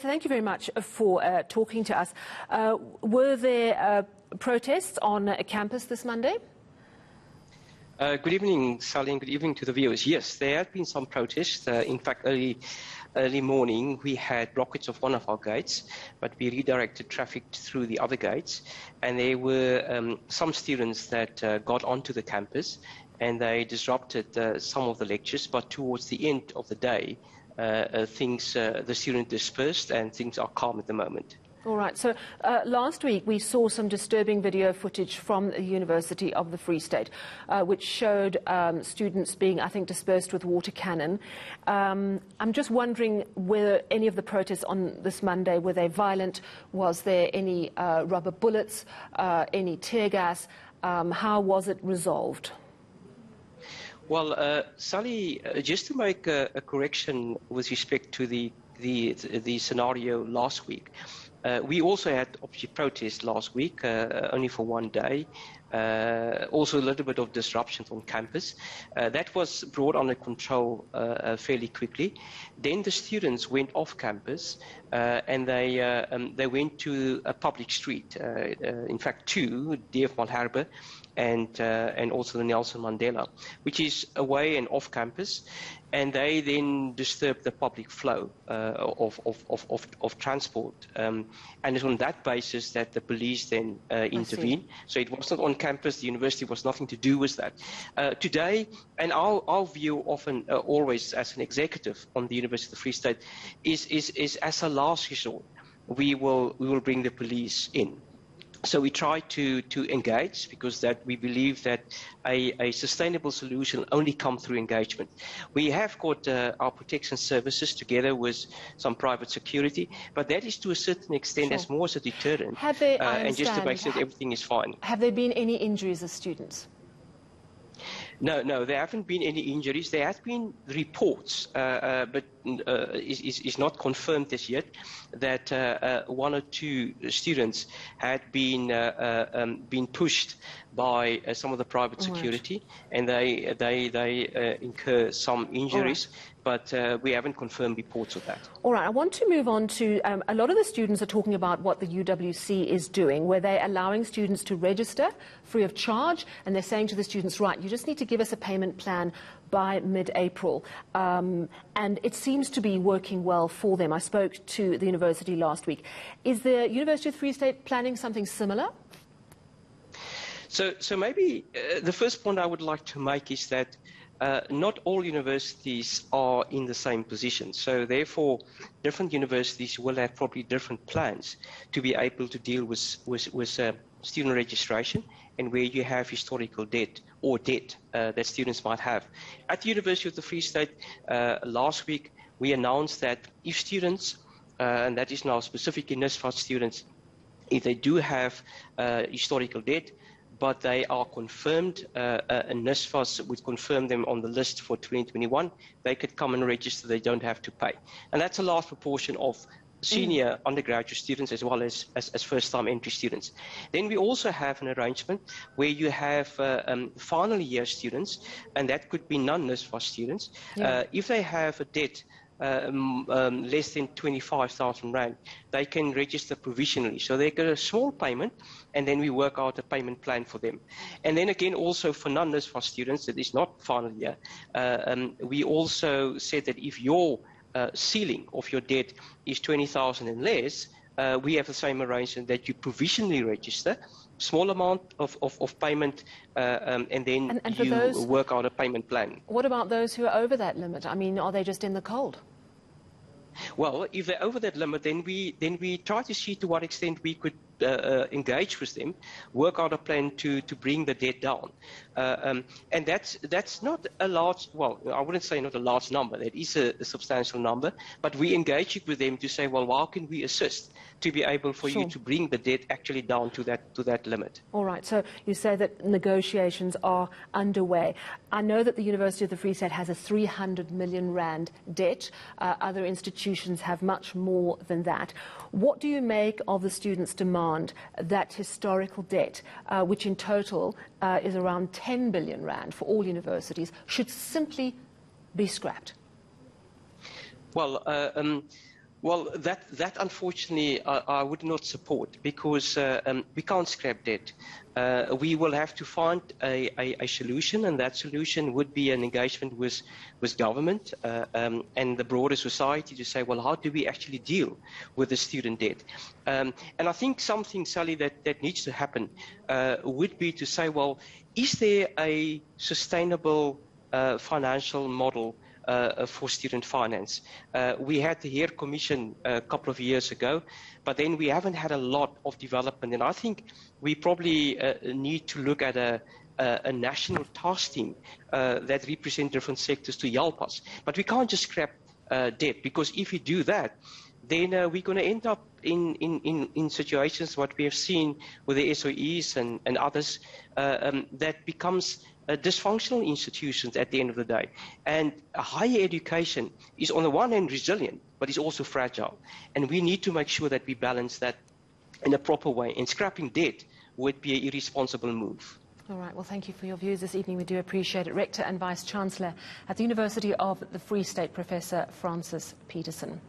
Thank you very much for talking to us. Were there protests on campus this Monday? Good evening, Sally, and good evening to the viewers. Yes, there have been some protests. In fact, early morning, we had blockage of one of our gates, but we redirected traffic through the other gates. And there were some students that got onto the campus, and they disrupted some of the lectures. But towards the end of the day, the students dispersed, and things are calm at the moment. All right. So last week we saw some disturbing video footage from the University of the Free State, which showed students being, I think, dispersed with water cannon. I'm just wondering whether any of the protests on this Monday, were they violent? Was there any rubber bullets, any tear gas? How was it resolved? Well, Sally, just to make a correction with respect to the scenario last week, we also had obviously protests last week, only for one day. Also a little bit of disruption on campus. That was brought under control fairly quickly. Then the students went off campus and they went to a public street. In fact, two, D.F. Malherbe and also the Nelson Mandela, which is away and off campus, and they then disturbed the public flow of transport. And it's on that basis that the police then intervened. So it wasn't on campus. The university was nothing to do with that. Today, and our view often, always as an executive on the University of the Free State, is as a last resort, we will bring the police in. So we try to engage, because that we believe that a sustainable solution only comes through engagement. We have got our protection services together with some private security, but that is to a certain extent as more as a deterrent, and just to make sure that everything is fine. Have there been any injuries of students? No, there haven't been any injuries. There have been reports, but is not confirmed as yet, that one or two students had been pushed by some of the private security, and they incur some injuries. But we haven't confirmed reports of that. All right, I want to move on to a lot of the students are talking about what the UWC is doing, where they're allowing students to register free of charge, and they're saying to the students, right, you just need to give us a payment plan by mid-April. And it seems to be working well for them. I spoke to the university last week. Is the University of the Free State planning something similar? So maybe the first point I would like to make is that not all universities are in the same position. So therefore, different universities will have probably different plans to be able to deal with student registration, and where you have historical debt or debt that students might have. At the University of the Free State, last week, we announced that if students, and that is now specifically NSFAS students, if they do have historical debt, but they are confirmed, and NSFAS would confirm them on the list for 2021, they could come and register, they don't have to pay. And that's a large proportion of senior undergraduate students as well as first-time entry students. Then we also have an arrangement where you have final year students, and that could be non-NSFAS students. If they have a debt less than 25,000 Rand, they can register provisionally. So they get a small payment, and then we work out a payment plan for them. And then again, also for non-NSFAS students, that is not final year, we also said that if your ceiling of your debt is 20,000 and less, we have the same arrangement that you provisionally register, small amount of payment, and then you work out a payment plan. What about those who are over that limit? I mean, are they just in the cold? Well, if they're over that limit, then we try to see to what extent we could engage with them, work out a plan to bring the debt down. And that's not a large, well, I wouldn't say not a large number, that is a substantial number, but we engage with them to say, well, how can we assist to be able for you to bring the debt actually down to that limit? All right, so you say that negotiations are underway. I know that the University of the Free State has a 300 million Rand debt. Other institutions have much more than that. What do you make of the students' demand that historical debt, which in total is around 10 billion Rand for all universities, should simply be scrapped? Well, Well, that unfortunately I would not support, because we can't scrap debt. We will have to find a solution, and that solution would be an engagement with government and the broader society to say, well, how do we actually deal with the student debt? And I think something, Sally, that needs to happen would be to say, well, is there a sustainable financial model for student finance? We had the HEER Commission a couple of years ago, but then we haven't had a lot of development. And I think we probably need to look at a national task team that represent different sectors to help us. But we can't just scrap debt, because if we do that, then we're going to end up in situations what we have seen with the SOEs and others, that becomes dysfunctional institutions at the end of the day. And higher education is on the one hand resilient, but is also fragile. And we need to make sure that we balance that in a proper way. And scrapping debt would be an irresponsible move. All right, well, thank you for your views this evening. We do appreciate it. Rector and Vice-Chancellor at the University of the Free State, Professor Francis Peterson.